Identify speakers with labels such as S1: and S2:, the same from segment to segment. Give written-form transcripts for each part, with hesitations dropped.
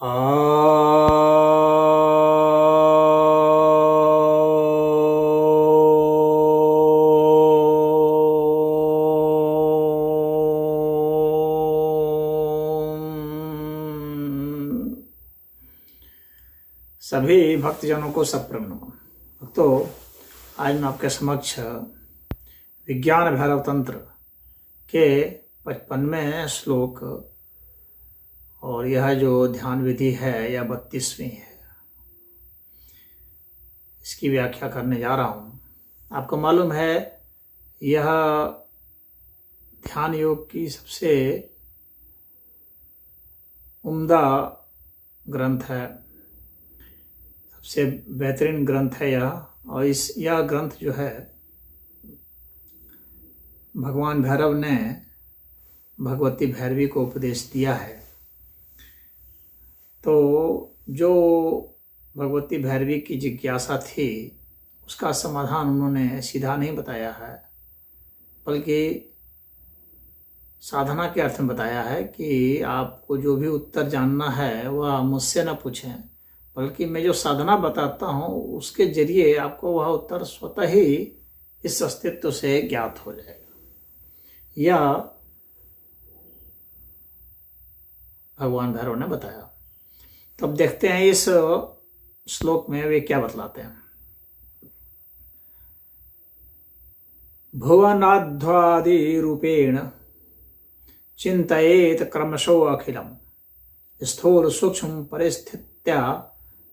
S1: आ सभी भक्तजनों को सप्रणाम। भक्तों, आज मैं आपके समक्ष विज्ञान भैरव तंत्र के 55वें श्लोक और यह जो ध्यान विधि है यह 32वीं है, इसकी व्याख्या करने जा रहा हूँ। आपको मालूम है यह ध्यान योग की सबसे उम्दा ग्रंथ है, सबसे बेहतरीन ग्रंथ है यह। और यह ग्रंथ जो है भगवान भैरव ने भगवती भैरवी को उपदेश दिया है। तो जो भगवती भैरवी की जिज्ञासा थी उसका समाधान उन्होंने सीधा नहीं बताया है, बल्कि साधना के अर्थ में बताया है कि आपको जो भी उत्तर जानना है वह मुझसे न पूछें, बल्कि मैं जो साधना बताता हूँ उसके जरिए आपको वह उत्तर स्वतः ही इस अस्तित्व से ज्ञात हो जाएगा। यह भगवान भैरव ने बताया। तब देखते हैं इस श्लोक में वे क्या बतलाते हैं। भुवनाध्वादि रूपेण चिंतयेत क्रमशो अखिलम स्थूल सूक्ष्म परिस्थित्या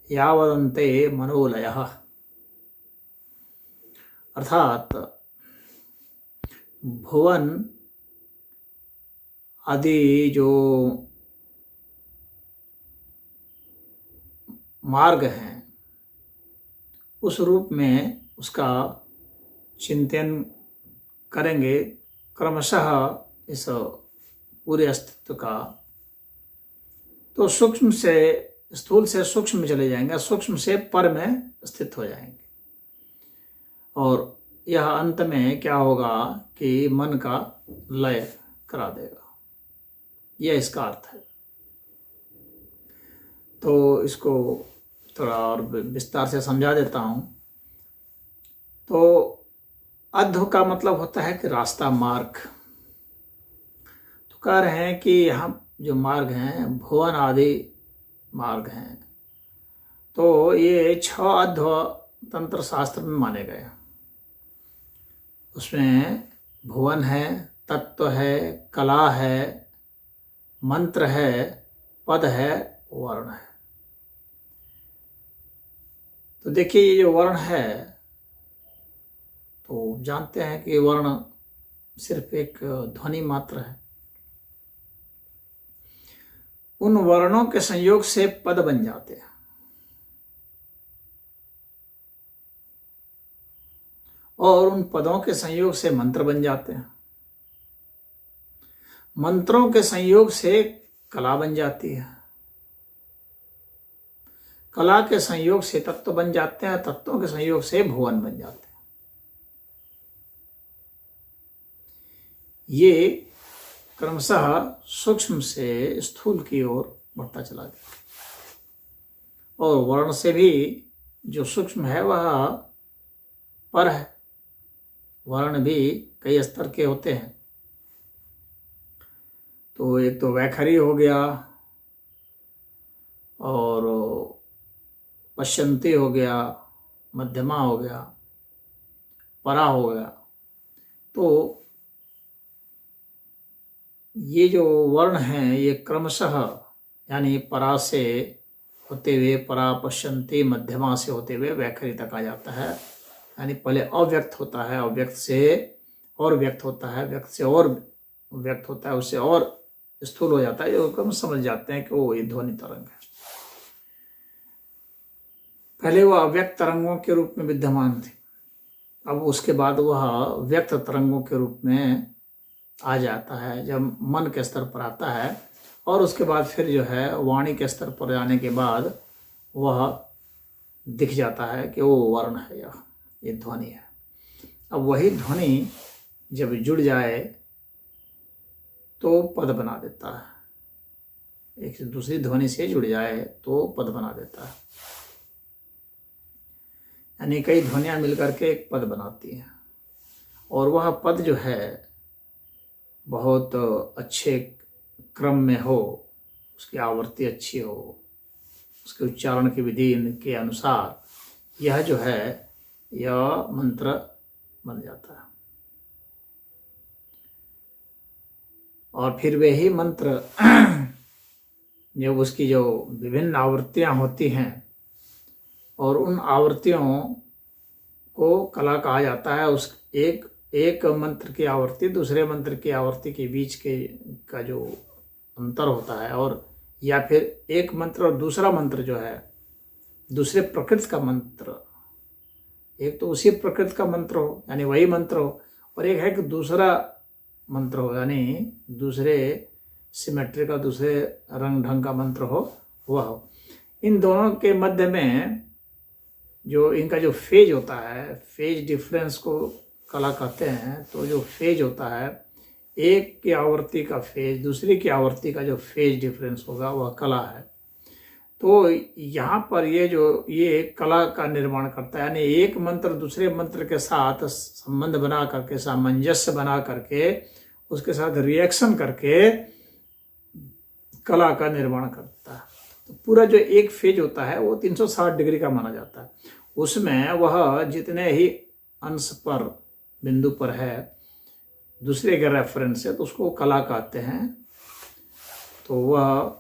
S1: यावदन्ते मनोलयः। अर्थात भुवन आदि जो मार्ग हैं उस रूप में उसका चिंतन करेंगे क्रमशः इस पूरे अस्तित्व का, तो सूक्ष्म से स्थूल से सूक्ष्म में चले जाएंगे, सूक्ष्म से पर में स्थित हो जाएंगे। और यह अंत में क्या होगा कि मन का लय करा देगा। यह इसका अर्थ है। तो इसको थोड़ा और विस्तार से समझा देता हूँ। तो अध्व का मतलब होता है कि रास्ता, मार्ग। तो कह रहे हैं कि यहाँ जो मार्ग हैं भुवन आदि मार्ग हैं, तो ये 6 अध्व तंत्र शास्त्र में माने गए। उसमें भुवन है, तत्व है, कला है, मंत्र है, पद है, वर्ण है। तो देखिए ये जो वर्ण है, तो जानते हैं कि वर्ण सिर्फ एक ध्वनि मात्र है। उन वर्णों के संयोग से पद बन जाते हैं और उन पदों के संयोग से मंत्र बन जाते हैं। मंत्रों के संयोग से कला बन जाती है, कला के संयोग से तत्व बन जाते हैं, तत्वों के संयोग से भुवन बन जाते हैं। ये क्रमशः सूक्ष्म से स्थूल की ओर बढ़ता चला गया। और वर्ण से भी जो सूक्ष्म है वह पर है। वर्ण भी कई स्तर के होते हैं। तो एक तो वैखरी हो गया, और पश्यन्ति हो गया, मध्यमा हो गया, परा हो गया। तो ये जो वर्ण हैं ये क्रमशः यानी परा से होते हुए परा, पश्यन्ति, मध्यमा से होते हुए वैखरी तक आ जाता है। यानी पहले अव्यक्त होता है, अव्यक्त से और व्यक्त होता है, व्यक्त से और व्यक्त होता है, उससे और स्थूल हो जाता है। जो हम समझ जाते हैं कि वो ये ध्वनि तरंग है। पहले वह अव्यक्त तरंगों के रूप में विद्यमान थे, अब उसके बाद वह व्यक्त तरंगों के रूप में आ जाता है जब मन के स्तर पर आता है। और उसके बाद फिर जो है वाणी के स्तर पर जाने के बाद वह दिख जाता है कि वो वर्ण है, ये ध्वनि है। अब वही ध्वनि जब जुड़ जाए तो पद बना देता है। एक दूसरी ध्वनि से जुड़ जाए तो पद बना देता है। यानी कई ध्वनियाँ मिलकर के एक पद बनाती हैं, और वह पद जो है बहुत अच्छे क्रम में हो, उसकी आवृत्ति अच्छी हो, उसके उच्चारण की विधि के अनुसार यह जो है यह मंत्र बन जाता है। और फिर वे ही मंत्र जब उसकी जो विभिन्न आवृत्तियाँ होती हैं, और उन आवृत्तियों को कला कहा जाता है। उस एक मंत्र की आवृत्ति दूसरे मंत्र की आवृत्ति के बीच का जो अंतर होता है, और या फिर एक मंत्र और दूसरा मंत्र जो है दूसरे प्रकृति का मंत्र, एक तो उसी प्रकृति का मंत्र हो यानी वही मंत्र हो, और एक है कि दूसरा मंत्र हो यानी दूसरे सिमेट्री का, दूसरे रंग ढंग का मंत्र हो, वह हो। इन दोनों के मध्य में जो इनका जो फेज होता है, फेज डिफरेंस को कला कहते हैं। तो जो फेज होता है, एक की आवृत्ति का फेज दूसरी की आवृत्ति का जो फेज डिफरेंस होगा वह कला है। तो यहाँ पर ये कला का निर्माण करता है, यानी एक मंत्र दूसरे मंत्र के साथ संबंध बना करके, सामंजस्य बना करके, उसके साथ रिएक्शन करके कला का निर्माण करता है। तो पूरा जो एक फेज होता है वो 360 डिग्री का माना जाता है। उसमें वह जितने ही अंश पर, बिंदु पर है दूसरे के रेफरेंस से, तो उसको कला कहते हैं। तो वह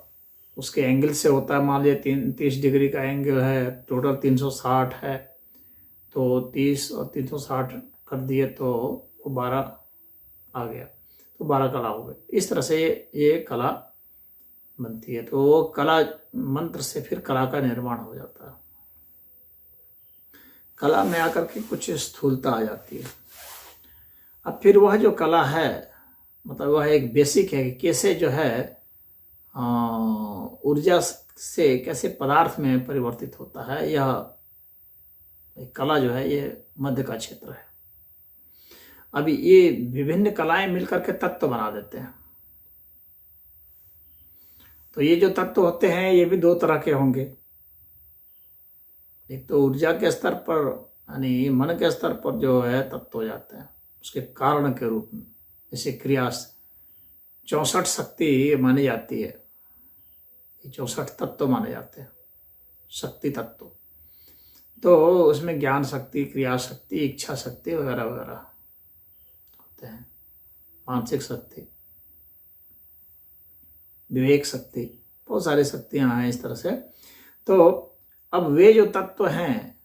S1: उसके एंगल से होता है। मान लिया 30 डिग्री का एंगल है, टोटल 360 है, तो 30 और 360 कर दिए तो वो 12 आ गया, तो 12 कला हो गई। इस तरह से ये कला बनती है। तो कला मंत्र से फिर कला का निर्माण हो जाता है। कला में आकर के कुछ स्थूलता आ जाती है। अब फिर वह जो कला है, मतलब वह एक बेसिक है कि कैसे जो है ऊर्जा से कैसे पदार्थ में परिवर्तित होता है। यह एक कला जो है ये मध्य का क्षेत्र है। अभी ये विभिन्न कलाएं मिलकर के तत्व बना देते हैं। तो ये जो तत्व होते हैं ये भी दो तरह के होंगे। एक तो ऊर्जा के स्तर पर यानी मन के स्तर पर जो है तत्व हो जाते हैं उसके कारण के रूप में, जैसे क्रिया 64 शक्ति मानी जाती है, 64 तत्व माने जाते हैं, शक्ति तत्व। तो उसमें ज्ञान शक्ति, क्रिया शक्ति, इच्छा शक्ति वगैरह वगैरह होते हैं, मानसिक शक्ति, विवेक शक्ति, बहुत सारी शक्तियां हैं इस तरह से। तो अब वे जो तत्व हैं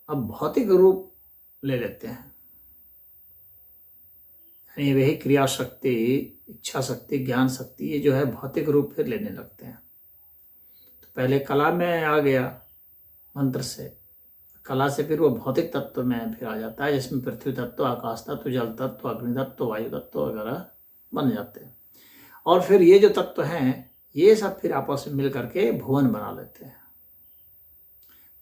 S1: अब भौतिक रूप ले लेते हैं, यानी वही क्रिया शक्ति, इच्छा शक्ति, ज्ञान शक्ति, ये जो है भौतिक रूप फिर लेने लगते हैं। तो पहले कला में आ गया मंत्र से, कला से फिर वो भौतिक तत्व में फिर आ जाता है, जिसमें पृथ्वी तत्व, आकाश तत्व, जल तत्व, अग्नि तत्व, वायु तत्व वगैरह बन जाते हैं। और फिर ये जो तत्व हैं ये सब फिर आपस में मिल करके भुवन बना लेते हैं।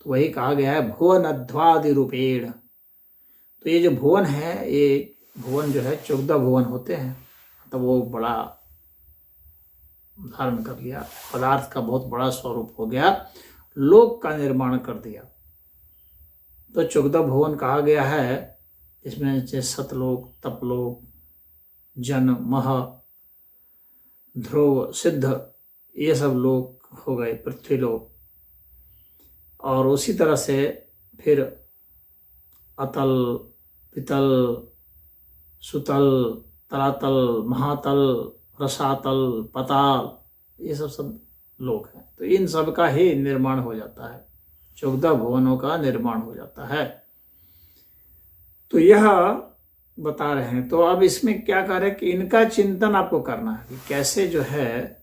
S1: तो वही कहा गया है भुवन अध्वादि रूपेण। तो ये जो भुवन है, ये भुवन जो है 14 भुवन होते हैं। तो वो बड़ा धारण कर लिया, पदार्थ का बहुत बड़ा स्वरूप हो गया, लोक का निर्माण कर दिया। तो 14 भुवन कहा गया है, इसमें जैसे सतलोक, तपलोक, जन, मह, ध्रुव, सिद्ध, ये सब लोक हो गए, पृथ्वी लोक। और उसी तरह से फिर अतल, पितल, सुतल, तलातल, महातल, रसातल, पताल, ये सब लोक हैं। तो इन सब का ही निर्माण हो जाता है, 14 भुवनों का निर्माण हो जाता है। तो यह बता रहे हैं। तो अब इसमें क्या कर रहे हैं कि इनका चिंतन आपको करना है कि कैसे जो है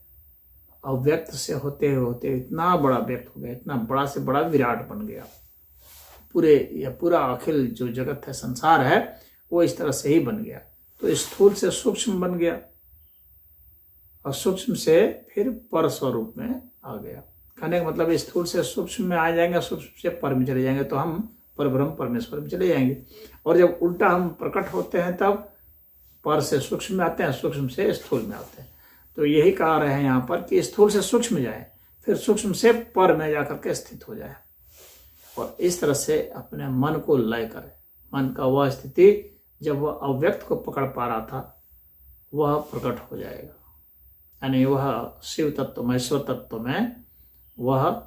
S1: अव्यक्त से होते होते इतना बड़ा व्यक्त हो गया, इतना बड़ा से बड़ा विराट बन गया। पूरा अखिल जो जगत है, संसार है, वो इस तरह से ही बन गया। तो स्थूल से सूक्ष्म बन गया और सूक्ष्म से फिर पर स्वरूप में आ गया। कहने का मतलब स्थूल से सूक्ष्म में आ जाएंगे, सूक्ष्म से पर में चले जाएंगे, तो हम परब्रह्म परमेश्वर में चले जाएंगे। और जब उल्टा हम प्रकट होते हैं तब पर से सूक्ष्म में आते हैं, सूक्ष्म से स्थूल में आते हैं। तो यही कहा रहे हैं यहाँ पर कि स्थूल से सूक्ष्म जाए, फिर सूक्ष्म से पर में जाकर के स्थित हो जाए, और इस तरह से अपने मन को लय करे। मन का वह स्थिति जब वह अव्यक्त को पकड़ पा रहा था वह प्रकट हो जाएगा, यानी वह शिव तत्व में, ईश्वर तत्व में वह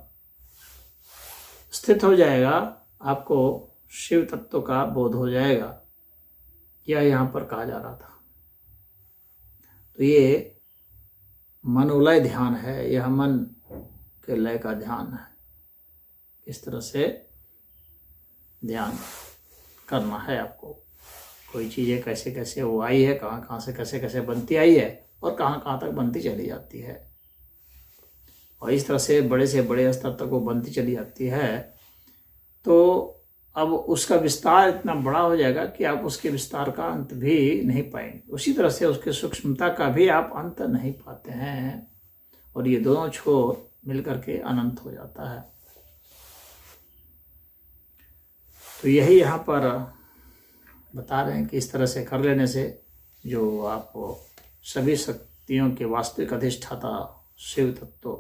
S1: स्थित हो जाएगा। आपको शिव तत्व का बोध हो जाएगा, यह यहाँ पर कहा जा रहा था। तो ये मनोलय ध्यान है, यह मन के लय का ध्यान है। इस तरह से ध्यान करना है आपको। कोई चीज़ें कैसे कैसे वो आई है, कहाँ कहाँ से कैसे कैसे बनती आई है और कहाँ कहाँ तक बनती चली जाती है, और इस तरह से बड़े स्तर तक वो बनती चली जाती है। तो अब उसका विस्तार इतना बड़ा हो जाएगा कि आप उसके विस्तार का अंत भी नहीं पाएंगे। उसी तरह से उसकी सूक्ष्मता का भी आप अंत नहीं पाते हैं, और ये दोनों छोर मिलकर के अनंत हो जाता है। तो यही यहाँ पर बता रहे हैं कि इस तरह से कर लेने से जो आप सभी शक्तियों के वास्तविक अधिष्ठाता शिव तत्व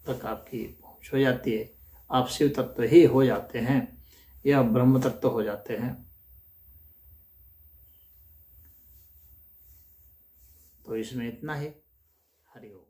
S1: तक आपकी पहुँच हो जाती है। आप शिव तत्व ही हो जाते हैं या ब्रह्म तत्व हो जाते हैं। तो इसमें इतना ही। हरि ओम।